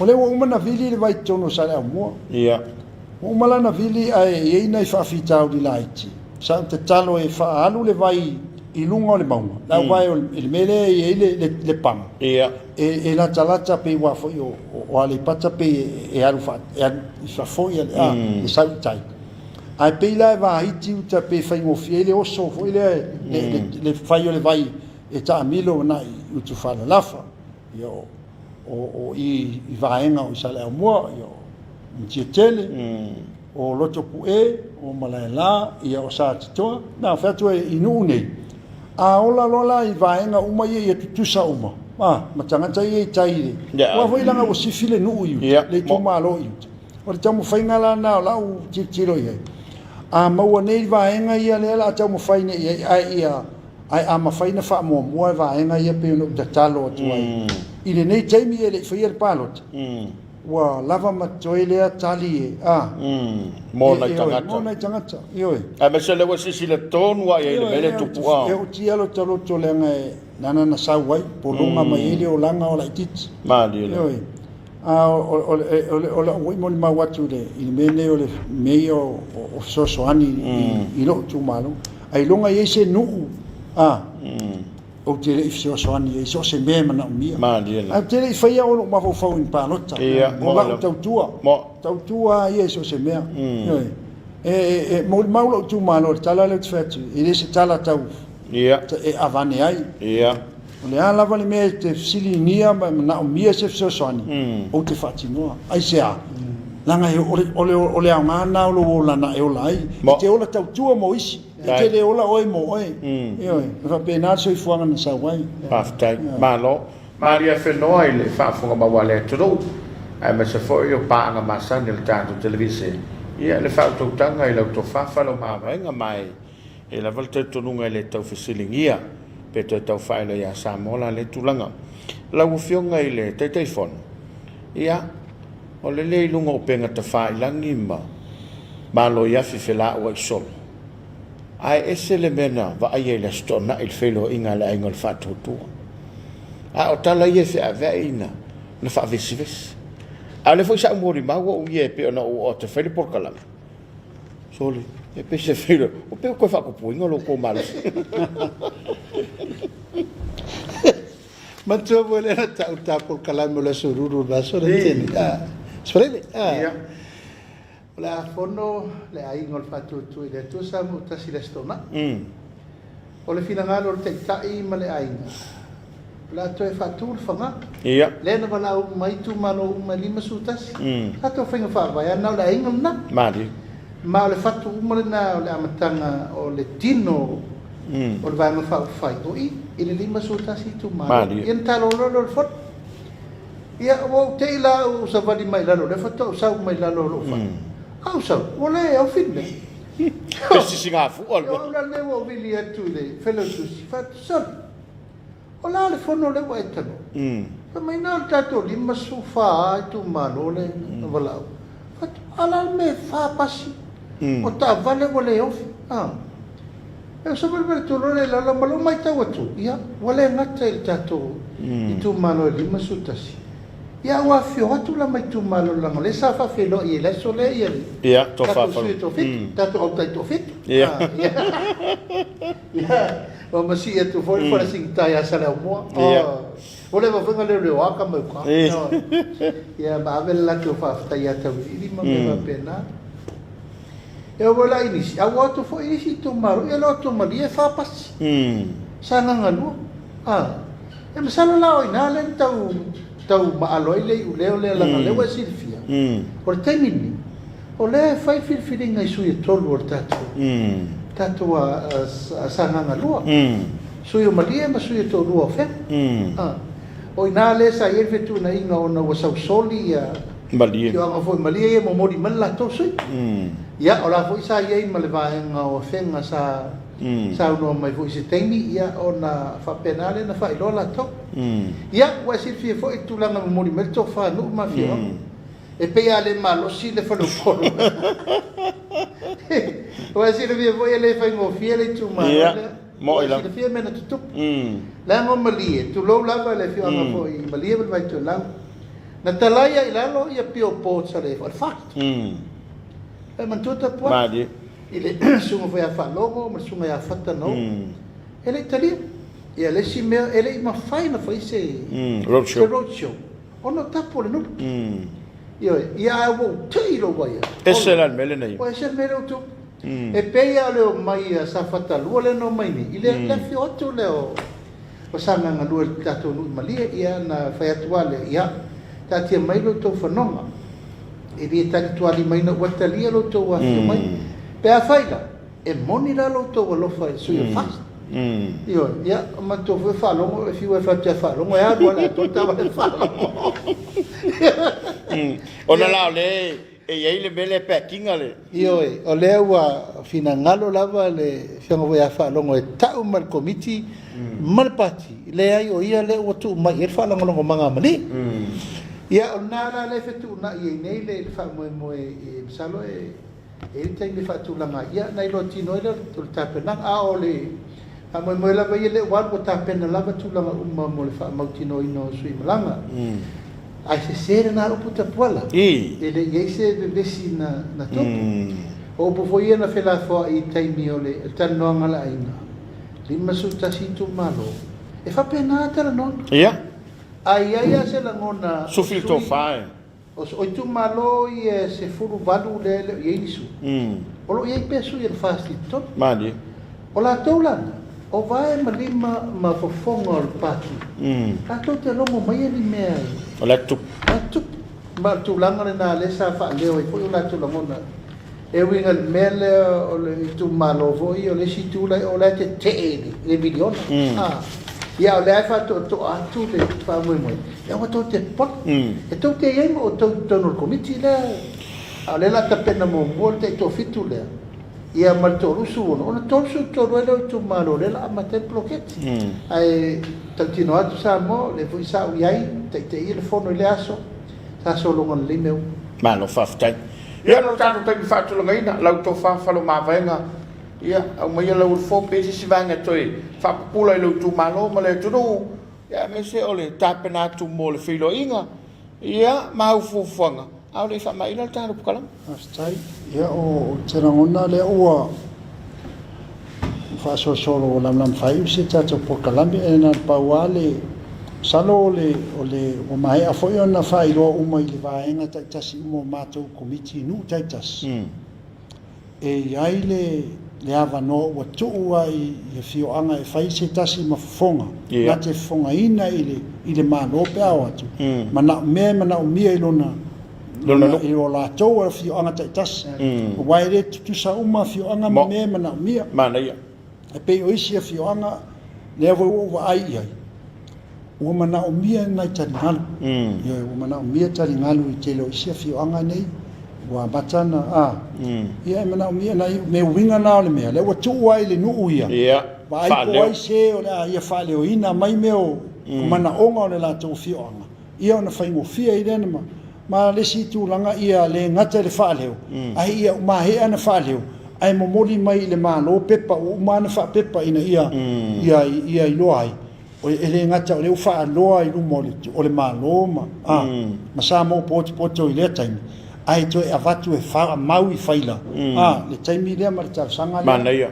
o le uma na vili le vai tono sale mo ia o mala na vili ai ina fa fitau di laiti sa tatalo e fa alu le vai I lunga o le maunga. La vai o le mele e le pam. Ia. E la talata pe wa fo o ale pata pe e alu fa. E fa fo ia e sa tai. Ai pe la va iti uta pe fa mo fiele o so fo le fai o le vai e ta milo na utu fa la lafa. Io o I vaenga o sale mo io mtietele. O loto pu o malaela ia o sa titoa. Na fa tu inu nei. A ola lola I vaenga uma ia tutusa uma matangata ia taire wa foi langa o sifile nu iu le toma lo iu o le tamu fainga la na la u titiro ia a maua nei vaenga ia le la tau mafaina ia ai a mafaina fa mo vaenga ia pe no tatalo atu ai ile nei taimi ele fia palot wa lava matoile tali mo na tangata yo a me se le wa sisi le tonu wa ile mele tu pua e o tia lo talo tolenga nana na sawai polonga mai ile o langa o la tit ma dile yo o mo ma watu le ile mele o le meio o sosoani i lo tu malo ai longa ye se nu o te le ifsio soani e so se me mana mia ma dile a te le faia o ma fo in panota o la tautua ye so se me e mo lo tu malo tala le tfet ile se tala tau e avane ai le ala vale me te silinia na mia se so soani o te fatino ai se a langa ole ngana o lana e olai te ola tautua mo isi te le ola oi mo oi fa pena so ifuanga na sawai paftai malo maria fenoa ile fa fonga ma wale tro ai me se foi o pa nga masan del tanto televise ia le fa to tanga ile to fa lo ma nga mai e la volta to nunga le tau fisilingia pe to tau fa ile ya Samoa le tulanga la ufionga ile te telefon ia o le lunga o penga te fa ilangi ma lo ia fifela o sol ai ese le mena va ai le stona il felo inga la ingol fatu tu o tala ye fe aveina na fa visivis ale foi sa mori ma o ye pe na o te felo por kala soli e pe se felo o pe ko fa ko puinga lo ko mal ma tu vuole na ta por kala mo la sururu ba so renteni Sorelle, la fono le ai ngol fatu tu ile tu sa mo ta silestona. O le fina ngalo te tai ma le ai. La to e fatu fanga. Ia. Le na bala o mai tu mano ma lima sutas. Ha to finga fa va ya na le ai ngol na. Mari. Ma le fatu mo le na le amatanga o le tino. O le vai ma fa fai o i ile lima sutas i tu mano. Ien talo lo fot. Ia o te ila o sa vali mai lalo le foto sa mai lalo lo fa au sa o le au finne pesi singa fu o la le o vili atu le felo tu si fa so o la le fono le wa etano pa mai na tato lima su fa tu malo le vala fa ala me fa pasi o ta vale o le of e so per tu lo le la malo mai ta watu ia wale ngata il tato i tu malo lima su tasi ia wa fio tu la mai tu malo la le sa fa felo i le sole ia to fa fa tato o tato fit ia o ma si tu foi para sing tai a sala mo o le va venga le wa ka mo ka ia ba vel la tu fa tai a tu i ma va pena e o la inisi a wa tu foi inisi tu malo ia lo tu mali e fa pas sa nga ngalu e ma sala la o ina le tau ma aloi le u leo le la le wa silfia por temini o le fai filfilinga i sui tolu or tatu a sananga lua sui o malia ma sui to lua fe o ina le sa ye fetu na inga ona wa sau soli ya malia yo nga foi malia ye mo mori mala to sui ya ola foi sa ye ma le va nga o fenga sa no mai foi se temi ia ona fa penale na fa ilola to ia wa silfia foi tu langa mo mori mel to fa no ma fio e pe ale malo si le fa lo polo wa silfia foi le fa ngo fiele tu ma mo ila silfia mena tu la ngo malie tu lo lava le fio nga foi malie vai tu la na talaya ilalo ia pio po sa le fa fact e man tu ta po ile sunga foi a falogo ma sunga ya fata no ele italia e ele si me ele ma fai na foi se roadshow ono tapo no io ia wo tiro vai esse era il mele nei o esse mele tu e peia le mai sa fata lu le no mai ni ile la fioto le o sanga nga lu tato no malia ia na fai atuale ia tati mai lo to fanoma e vi tati tuali mai no watalia lo to wa mai pe a faila e moni la lo to lo fa su yo fast io ya ma to fa lo e fi we fa te fa lo mo ya do la to ta fa lo ona la le ai le mele pekinga le. Io o le ua fina ngalo lava le fianga voi afa longo e tau mal komiti mal pati le ai o ia le o tu mai e fa longo manga mani. Ia o nara le fetu na ia nei le fa mo e salo e te le fa tu langa ia nei lo tino le tu tapena a o le a mo la vai le wa ko tapena lava tu langa mo le fa mo tino ino sui malanga. Ai se sere na upu Tapuala. Ele ia se bebesi na topu. O po foi na fela fo I taimi ole tano ngala ina. Lima su tasitu malo. E fa pena tala non. Ia. Ai se la ngona. Su filtro fai. O tu malo I se furu valu le ia isu. O lo ia pesu ia fasti top. Mani. O la toulana. O vai malima ma fofonga o patu. A to te longo mai ni mea. O la tu. A tu ma tu langa na le sa fa leo I foi la tu langa. E winga mele o le tu malo voi o le si tu la o la te le miliona. Ia o le fa to atu le fa moi moi. E o to te pot. E to te yengo o to no komiti le. A le la tapena mo volte to fitu le. Ia maltorusu ona torusu toruelo tu malo le la mate bloquete ai tantino atu Samoa le foi sa uiai te ile fono ile aso sa solo ngon limeu malo faftai ia no tatu te fatu lo ngaina lau to fa falo mavenga ia au mai lau fo pesi si vanga toi fa pula lo tu malo male tu no ia me se ole tapena tu mo le filo inga ia mau fufanga au le fa mai la tanu kalam astai ia o terangona le ua fa solo lam fai se tato por kalambi ena pauale salo le o mai a foi ona fai lo uma I le vaenga taitasi mo matou komiti nu taitas e ai le ava no wa tu ai e fio anga e fai se tasi mafonga na te fonga ina I le malo pe awatu mana umia ilona I o la tau fio anga taitas o waire tu sa uma fio anga me mana umia mana ia e pe o isi fio anga le vo ai ai o mana umia nai taringalu ia o mana umia taringalu I te lo isi fio anga nei wa batana ia mana umia nai me winga na le me le o tu ai le nu ia ia vai ko ai se o le ia fa le ina mai meo mana onga o le la tau fio anga ia ona fai mo fia I le ma le si tu langa ia le ngata le fa leo ai ia ma he ana fa leo ai mo moli mai le malo pepa o mana fa pepa ina ia ilo ai o ele ngata le fa loa I lu moli o le malo ma ma sa mo poto I le time ai to e avatu e fa mau I faila le time le ma ta sanga mana ia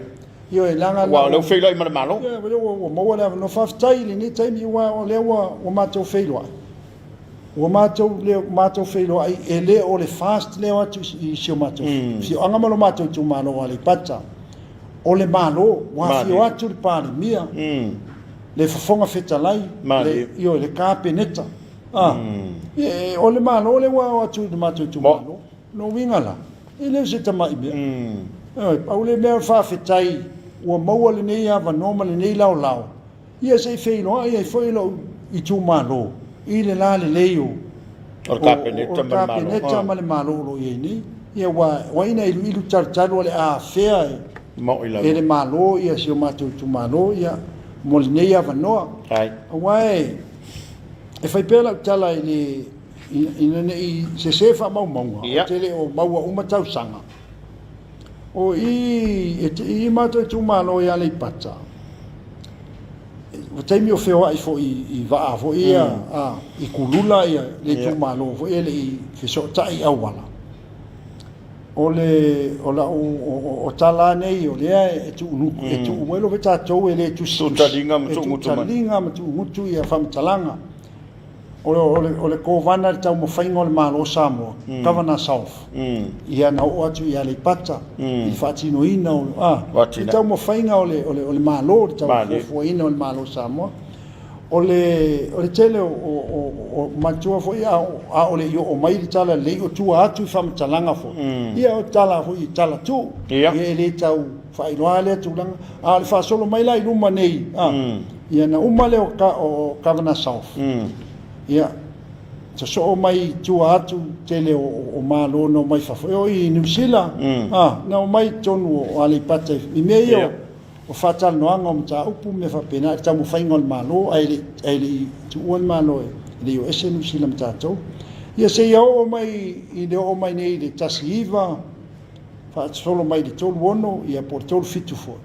io e langa wa le feilo I mana malo ia o mo le no fa tai ni time wa o le o ma to feilo o matou feilo ai e le o le fast le atu I sio matou si anga malo matou tu malo ale pata o le malo wa fio atu le pale mia le fofonga fetalai le io le kapeneta e o le malo le wa atu le matou tu malo no wingala ele se tamai bia au le me fa fetai o mau le nei ava normal le nei lao ia se feilo ai foi lo I tu malo I le la le leo o kapeneta ma le malo lo ye ni ia wa ina ilu tartaru le a fea mo ila le malo ia sio matou tu malo ia mo le nei ava noa ai wa e fai pela tala ina nei se fa mau tele o mau uma tau sanga o I matou tu malo ia le pata o taimi o feo ai fo I va fo ia I kulula ia le tu malo fo ele I feso tai awala o tala nei o le e tu uelo veta tou ele tu talinga mtu mutu ia fam talanga o le kovana tau mo fainga o le malo Samoa Governor South ia na o atu ia le pata I fatino ina o tau mo fainga o le malo tau fo ina o le malo Samoa o le tele o matua fo ia o le o mai tala le o tu atu fam talanga fo ia o tala fo I tala tu ia le tau fai loa le tu langa le fa solo mai lai luma nei ia na uma le o Governor South ia so mai tua atu tele o malo no mai fa o I New Zealand na mai tonu o ali pata I meio o fatal no anga mta upu me fa pena ta mo faingol malo ai tu on malo le o ese New Zealand tato ia se o mai I le o mai nei de tasiva fa solo mai de tolu ono ia por tolu fitu fo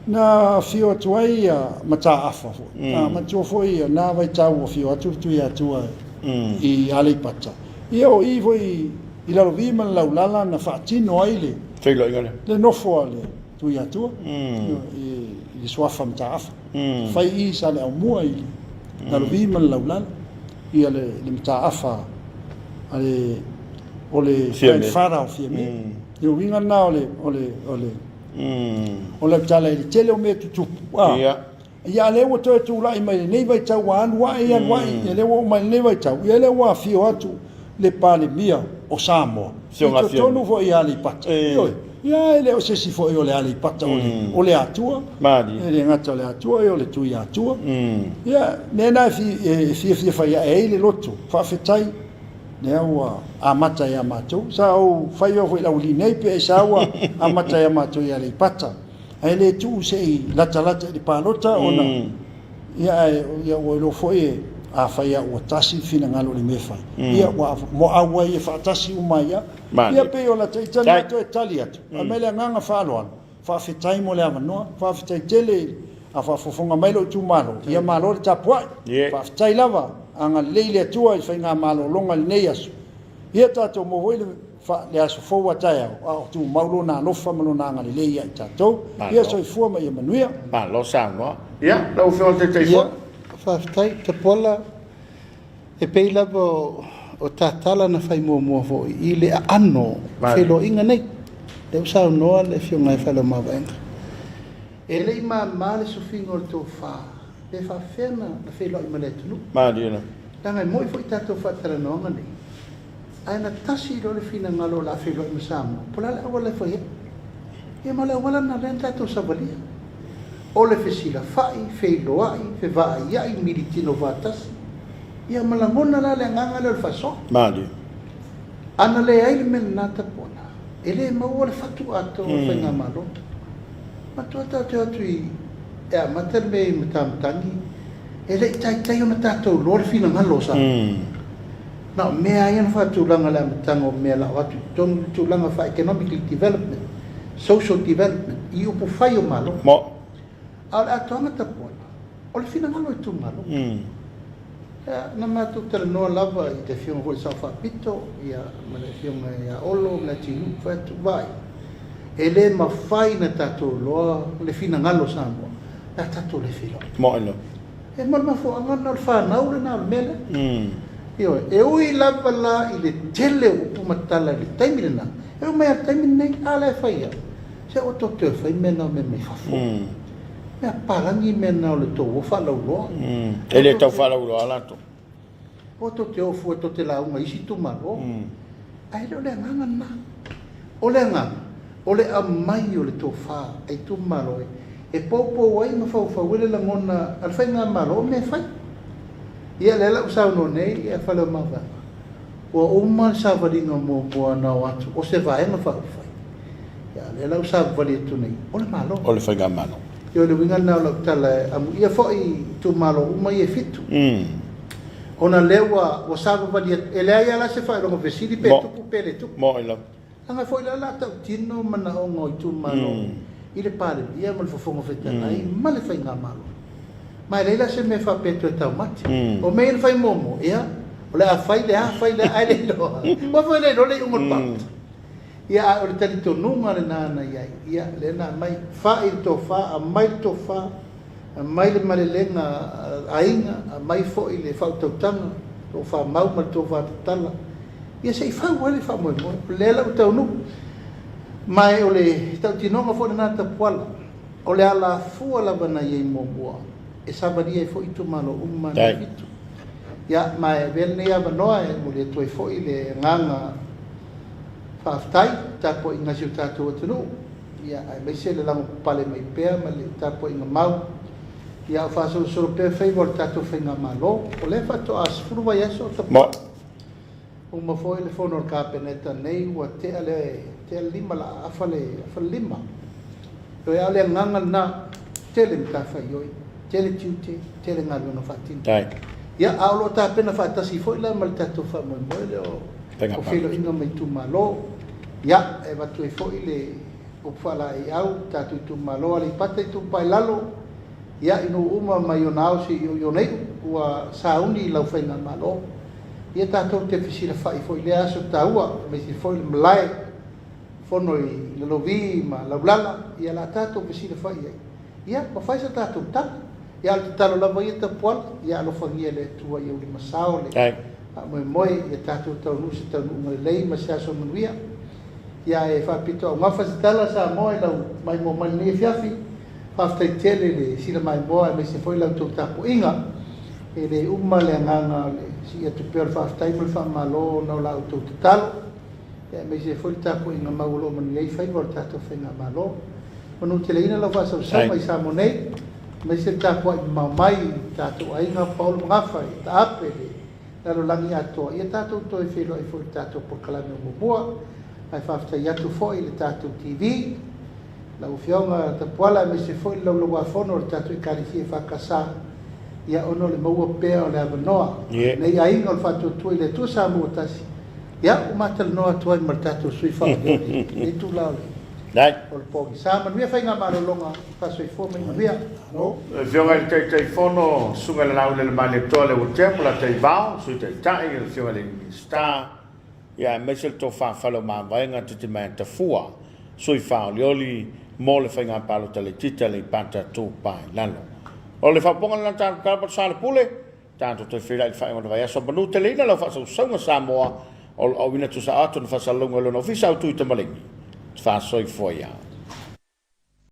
na fio tuai mata afa fo ma tu fo ia na vai tau o fio atu tu ia tu I ali pata ia o I voi I la vima la ulala na fa tino aile Feilo ingale le no fo ale tu ia tu I swafa mata afa fai I sa le mua I la vima la ulala ia le mata afa ale ole fara o fia me io vinga na ole ole tala I tele o me tu ia le o to tu lai mai nei vai tau an wa ia le o mai nei vai tau ia le wa fio atu le pale mia o Samoa to tonu vo ia li pat ia le o se si fo le ali pat o le atua le ngata le atua le tu ia atua ia nena fi fa ia le lotu fa fetai ne wa amata ya mato sa o fai o la ulinei pe sa wa amata ya mato ya le pata ai le tu sei la talata di palota ona ia o lo foi a fai o tasi fina ngalo le mefa ia wa mo awa ia fa tasi umaya ia pe o la taitana to italia a mele nganga fa loan fa fitai mo le amano fa fitai tele a fa fofonga mai lo tu malo ia malo Tapuala fa fitai lava anga leile tua I whainga malo longa nei asu. Ia tātou mo hoi le asu fōua tai au tu maulo nā lofa malo nā ngari leia I tātou. Ia soi fua mai manuia. Lo Samoa. Ia, lau whio te te fua. Whaftai, Tapuala e peila o tātala na whai mua fōi. I le ano whilo inga nei. Le usau noa le whionga e whailo mawaenga. E lei mā le sufinga o tō whaa. E fa fena na felo I male tunu. Madina. Tanga mo I fo tato fatara no ngani. Ai na tasi lo le fina ngalo la felo I Samoa. Pola le awala fo ye. E male wala na renta to sabalia. O le fesila fai felo ai fe va ia I militino vatas. Ia mala mona la le nganga le faso. Madi. Ana le ai men na Tapuala. Ele mo le fatu ato fa ngamalo. Ma to tui ia mater me matatangi ele tai ona tatou lor fina ngalo sa na mea ia fa tu langa la matango me la watu ton tu langa fa economic development social development I upu fai o malo mo al atoma Tapuala o le fina ngalo tu malo ia na matu tele no lava I te fiona ho sa fa pito ia ma le fiona ia olo na tinu fa tu vai ele ma fai na tatou lo le fina ngalo Samoa la tato le filo. Mo ilo. E mal fo angana al fa na ule na mele. Io e ui lava la I le tele upu matala le taimile na. E o mai taimile nei ala e faia. Se o to te fai mena me me fafo. Me parangi mena o le to o fa laulo. Ele tau fa laulo ala to. O to te o fu to te la uma isi tu malo. Ai le nganga na. O le nganga. O le amai o le to fa ai tu malo e popo wai ma fa wele la ngona al fai nga malo me fai ia le la usau no nei e fa le mava o uma sa valinga mo na watu o se vai ma fa fai ia le la usau vali tu nei o le malo o le fai nga malo io le winga na la tala amu ia foi tu malo uma ia fitu ona lewa o sa vali e le ia la se fa lo vesili pe tu pele tu mo ila anga foi la ta tino mana o ngoi tu malo ile pale ia mal fofongo fetana ai mal fai nga malo mai leila se me fa petro tau mati o me il fai momo ia o le fai le ai le lo o foi le le un pat ia o le tali to nunga le nana ia le na mai fa il to fa mai to fa mai le malelenga ainga mai fo ile fa to tanga to fa mau mal to fa tala ia se fa wale fa mo le la to nu mai ole tau tinonga fo na Tapuala ole ala fu ala bana ye moboa e sabari e fo itu malo umma na itu ya mai vel ne ya banoa e mo le toi fo ile nganga fa ftai tapo inga siutato tunu ya ai mai se le lango pale mai pea ma le tapo inga mau ia o faasolo pe fai o tatou faiga malo o le faatoʻasefulu vai aso o Mo. uma foi le fono kapeneta nei ua te lima la afa lima o e ale nganga na tele mtafai oi tele tiute tele ngalu no fatin Tai. ia aulo ta pena fatasi foi la mal tato fa mo le o filo inga mai tu malo ia e batu e foi le o fala e au tatu tu malo ali pata tu pai lalo ia ino uma mai o nau si yo nei ua sauni lau fainga malo ia tatou te fisila fai foi le aso taua me si foi mlae fono i le lovi ma laulala ia la tatou fisila fai ia ma fai sa tatou tak ia le talo lava ia Tapuala ia lo fangia le tua ia uli masao le moe ia tatou taunu se taunu le lei ma se aso manuia ia e whapito au ngafa se tala sa moe lau mai mo mani e fiafi whaftai tele le sila mai moa me se foi lau tau tapu inga e le uma le anganga le si ia tupeo le whaftai mo le whamalo nau lau tau tatalo e me se foi tapu inga maulo mani lei whai mo le tatou whainga malo manu te leina lau whasau sama i sa monei me se tapu ai mamai tatou ainga paulo ngafa i ta ape le lalo langi atoa ia tatou toi whilo ai foi tatou pokalame o mumua ai whaftai atu foi le tatou TV lau whionga Tapuala me se foi lau lau afono le tatou i karifie whakasa ia ono le maua pea o le avanoa nei ainga o le whatou tui le tua Samoa tasi ia umatal noa tuai mar tatou sui whakadoni nei tu Laauli Dai. o le pogi sa manuia whainga marolonga whasoi fōmei manuia Whionga i te whono sunga le nau le male toa le utem la te vau sui te tai le whionga le star ia mesel to whawhalo mawaenga Titimaeatafua sui whao leoli mo le whainga palo tale tita le pata tō pai lalo o le whaponga na tāna kalapa Soalepule tāna te whira i whainga na vai aso manu te leina lau whasau saunga Samoa o wina tu sa ato na whasalunga lona ofisa au tui tamalingi whasoi foi ia